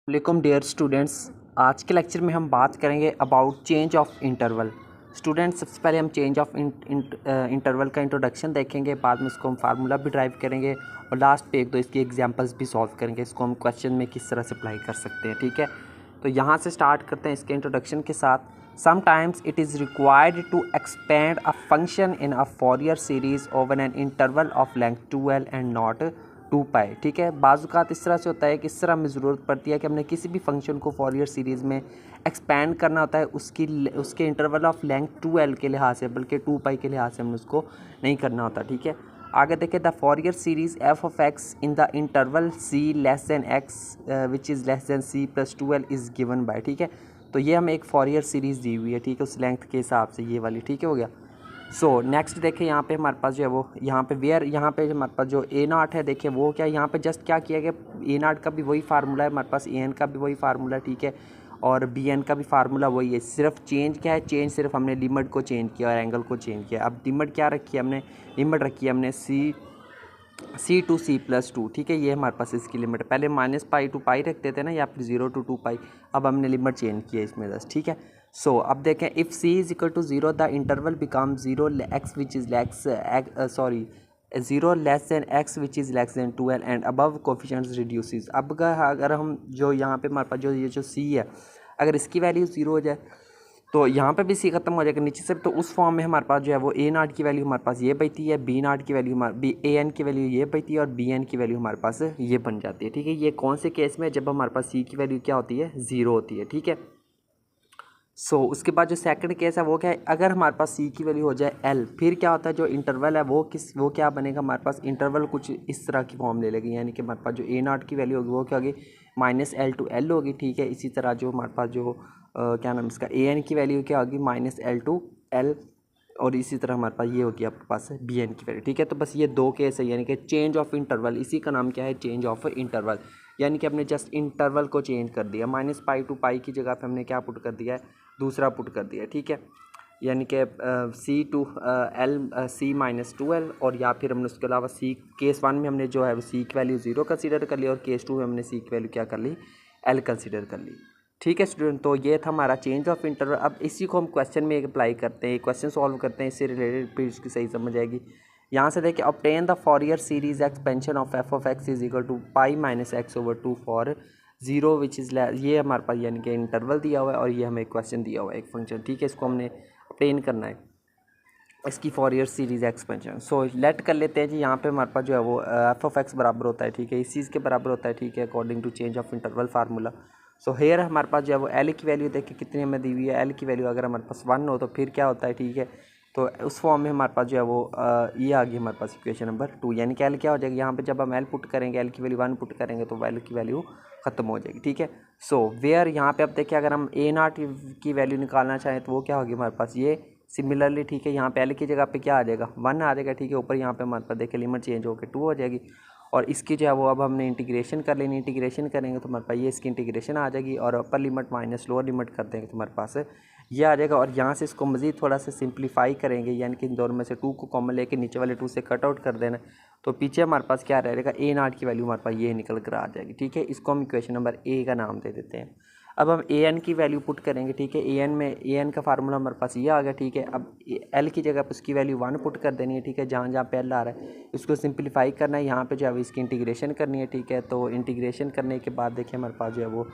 वालेकुम dear students. आज के लेक्चर में हम बात करेंगे about change of interval. Students, सबसे पहले हम चेंज ऑफ इंटरवल का इंट्रोडक्शन देखेंगे, बाद में इसको हम फार्मूला भी ड्राइव करेंगे और लास्ट पे एक दो इसकी एग्जांपल्स भी सॉल्व करेंगे। इसको हम क्वेश्चन में किस तरह से अप्लाई कर सकते हैं, ठीक है। तो यहाँ से स्टार्ट करते हैं इसके इंट्रोडक्शन के साथ। Sometimes it is required to expand a function in a Fourier series over an interval of length 2l and not 2π, ठीक है। बाज़ात इस तरह से होता है कि इस तरह हमें ज़रूरत पड़ती है कि हमने किसी भी फंक्शन को फॉरियर सीरीज़ में एक्सपेंड करना होता है उसके इंटरवल ऑफ लेंथ 2l के लिहाज से, बल्कि 2π के लिहाज से हमने उसको नहीं करना होता, ठीक है। आगे देखें, the फॉरियर series f of x in the interval c less than x which is less then c plus 2l is given by, ठीक है। तो ये हमें एक फॉरियर सीरीज़ दी हुई है, ठीक है, उस लेंथ के हिसाब से ये वाली, ठीक है, हो गया। सो नेक्स्ट देखें, यहाँ पे हमारे पास जो है वो यहाँ पे यहाँ पे हमारे पास जो a0 है, देखें वो क्या, यहाँ पे जस्ट क्या किया गया, a0 का भी वही फार्मूला है हमारे पास, an का भी वही फार्मूला, ठीक है, और bn का भी फार्मूला वही है। सिर्फ चेंज क्या है, चेंज सिर्फ हमने लिमिट को चेंज किया और एंगल को चेंज किया। अब लिमिट क्या रखी है हमने, लिमिट रखी है हमने c टू c+2, ठीक है, ये हमारे पास इसकी लिमिट है। पहले -π टू π रखते थे ना, या फिर 0 to 2π, अब हमने लिमिट चेंज की है इसमें बस, ठीक है। सो अब देखें, if c is equal to 0 the interval become 0 x which is sorry 0 less than x which is less than 2l and above coefficients reduces. अब अगर हम जो यहाँ पे हमारे पास जो ये जो c है, अगर इसकी वैल्यू 0 हो जाए तो यहाँ पे भी c खत्म हो जाएगा नीचे से। तो उस फॉर्म में हमारे पास जो है वो a0 की वैल्यू हमारे पास ये बचती है, b0 की वैल्यू an की वैल्यू ये बचती है और bn की वैल्यू हमारे पास ये बन जाती है, ठीक है। ये कौन से केस में, जब हमारे पास c की वैल्यू क्या होती है, 0 होती है, ठीक है। सो उसके बाद जो सेकंड केस है वो क्या है, अगर हमारे पास c की वैल्यू हो जाए l, फिर क्या होता है, जो इंटरवल है वो क्या बनेगा, हमारे पास इंटरवल कुछ इस तरह की फॉर्म ले लेगी, यानी कि हमारे पास जो a0 की वैल्यू होगी वो क्या होगी, -l to l होगी, ठीक है। इसी तरह जो हमारे पास जो क्या नाम इसका an की वैल्यू क्या होगी, -l to l, और इसी तरह हमारे पास ये होगी आपके पास bn की वैल्यू, ठीक है। तो बस ये दो केस है, यानी कि चेंज ऑफ इंटरवल, इसी का नाम क्या है, चेंज ऑफ इंटरवल, यानी कि हमने जस्ट इंटरवल को चेंज कर दिया। -π to π की जगह पे हमने क्या पुट कर दिया है, दूसरा पुट कर दिया, ठीक है, यानी कि c टू l c-2l, और या फिर हमने उसके अलावा c केस 1 में हमने जो है वो c की वैल्यू 0 कंसीडर कर ली, और केस 2 में हमने c की वैल्यू क्या कर ली, l कंसीडर कर ली, ठीक है स्टूडेंट। तो ये था हमारा चेंज ऑफ इंटरवल। अब इसी को हम क्वेश्चन में अप्लाई करते हैं, क्वेश्चन सॉल्व करते हैं, इससे रिलेटेड फिर इसकी सही समझ आएगी। यहाँ से देखिए, obtain the Fourier series expansion of f of x is equal to π - x/2 for 0 which is, ये हमारे पास यानी कि इंटरवल दिया हुआ है और ये हमें क्वेश्चन दिया हुआ है एक फंक्शन, ठीक है। इसको हमने ऑब्टेन करना है, इसकी फॉरियर सीरीज़ एक्सपेंशन। सो लेट कर लेते हैं जी, यहाँ पे हमारे पास जो है वो f ऑफ x बराबर होता है, ठीक है, इस चीज़ के बराबर होता है, ठीक है, according to change of interval formula. So here हमारे पास जो है वो l की वैल्यू देखिए कितनी हमें दी हुई है, l की वैल्यू अगर हमारे पास 1 हो तो फिर क्या होता है, ठीक है। तो उस फॉर्म में हमारे पास जो है वो ये आ गई हमारे पास इक्वेशन नंबर 2, यानी कि l क्या हो जाएगी, यहाँ पे जब हम l पुट करेंगे, l की वैल्यू 1 पुट करेंगे तो l की वैल्यू ख़त्म हो जाएगी, ठीक है। सो वेयर यहाँ पे अब देखिए, अगर हम a0 की वैल्यू निकालना चाहें तो वो क्या होगी हमारे पास, ये सिमिलरली, ठीक है, यहाँ पे l की जगह पे क्या आ जाएगा, 1 आ जाएगा, ठीक है। ऊपर यहाँ पे हमारे पास देखिए लिमिट चेंज होकर 2 हो जाएगी, और इसकी जो है वो अब हमने इंटीग्रेशन कर लेनी, इंटीग्रेशन करेंगे तो हमारे पास ये इसकी इंटीग्रेशन आ जाएगी, और upper limit minus lower limit कर देंगे तो हमारे पास ये आ जाएगा। और यहाँ से इसको मज़ीद थोड़ा सा सिंप्लीफाई करेंगे, यानी कि इन दोनों में से 2 को कॉमन लेके नीचे वाले 2 से कट आउट कर देना, तो पीछे हमारे पास क्या रहेगा, a0 की वैल्यू हमारे पास ये निकल कर आ जाएगी, ठीक है। इसको हम इक्वेशन नंबर a का नाम दे देते हैं। अब हम an की वैल्यू पुट करेंगे, ठीक है, an का फार्मूला हमारे पास ये आ गया, ठीक है। अब l की जगह पर उसकी वैल्यू 1 पुट कर देनी है, ठीक है, जहाँ जहाँ पे l आ रहा है इसको सिंप्लीफाई करना है, यहाँ पे जो है इसकी इंटीग्रेशन करनी है, ठीक है। तो इंटीग्रेशन करने के बाद देखिए हमारे पास जो है वो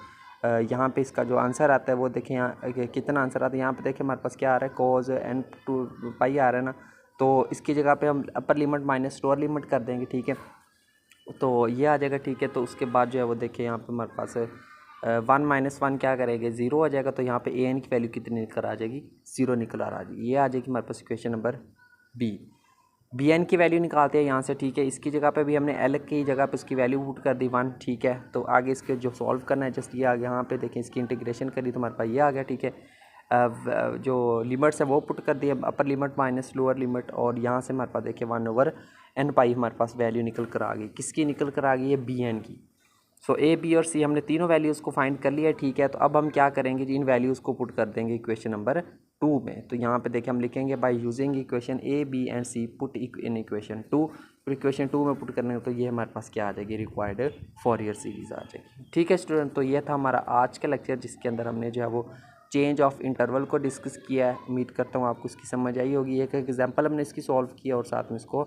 यहाँ पे इसका जो आंसर आता है वो देखिए यहाँ कितना आंसर आता है, यहाँ पे देखिए हमारे पास क्या आ रहा है, cos n to π आ रहा है ना, तो इसकी जगह पे हम upper limit minus lower limit कर देंगे, ठीक है, तो ये आ जाएगा, ठीक है। तो उसके बाद जो है वो देखिए यहाँ पे हमारे पास 1 - 1 क्या करेंगे, 0 हो जाएगा, तो यहाँ पे an की वैल्यू कितनी निकल आ जाएगी, 0 निकल आ जाएगी, ये आ जाएगी हमारे पास इक्वेशन नंबर b। bn की वैल्यू निकालते हैं यहाँ से, ठीक है। इसकी जगह पे भी हमने l की जगह पे उसकी वैल्यू पुट कर दी 1, ठीक है। तो आगे इसके जो सॉल्व करना है जस्ट ये आ गया, यहाँ पे देखें इसकी इंटीग्रेशन करी तो हमारे पास ये आ गया, ठीक है। जो लिमिट्स है वो पुट कर दिए, upper limit minus lower limit, और यहाँ से हमारे पास देखिए 1/n π हमारे पास वैल्यू निकल कर आ गई, किसकी निकल कर आ गई है, bn की। सो a b और c हमने तीनों वैल्यूज़ को फाइंड कर लिया, ठीक है। तो अब हम क्या करेंगे जी, इन वैल्यूज़ को पुट कर देंगे इक्वेशन नंबर 2 में। तो यहाँ पे देखिए हम लिखेंगे by using equation a b and c put in equation 2, फिर इक्वेशन 2 में पुट करने तो ये हमारे पास क्या आ जाएगी, रिक्वायर्ड फॉरियर सीरीज़ आ जाएगी। ठीक है स्टूडेंट, तो ये था हमारा आज का लेक्चर जिसके अंदर हमने जो है वो चेंज ऑफ इंटरवल को डिस्कस किया है। उम्मीद करता हूँ आपको इसकी समझ आई होगी। एक एग्जांपल हमने इसकी सॉल्व किया और साथ में इसको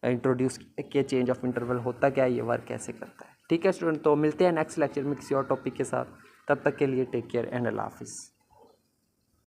इंट्रोड्यूस किया चेंज ऑफ इंटरवल होता क्या है, ये वर्क कैसे करता है। ठीक है स्टूडेंट, तो मिलते हैं नेक्स्ट लेक्चर में किसी और टॉपिक के साथ। तब तक के लिए टेक केयर एंड अल्लाह हाफिज़।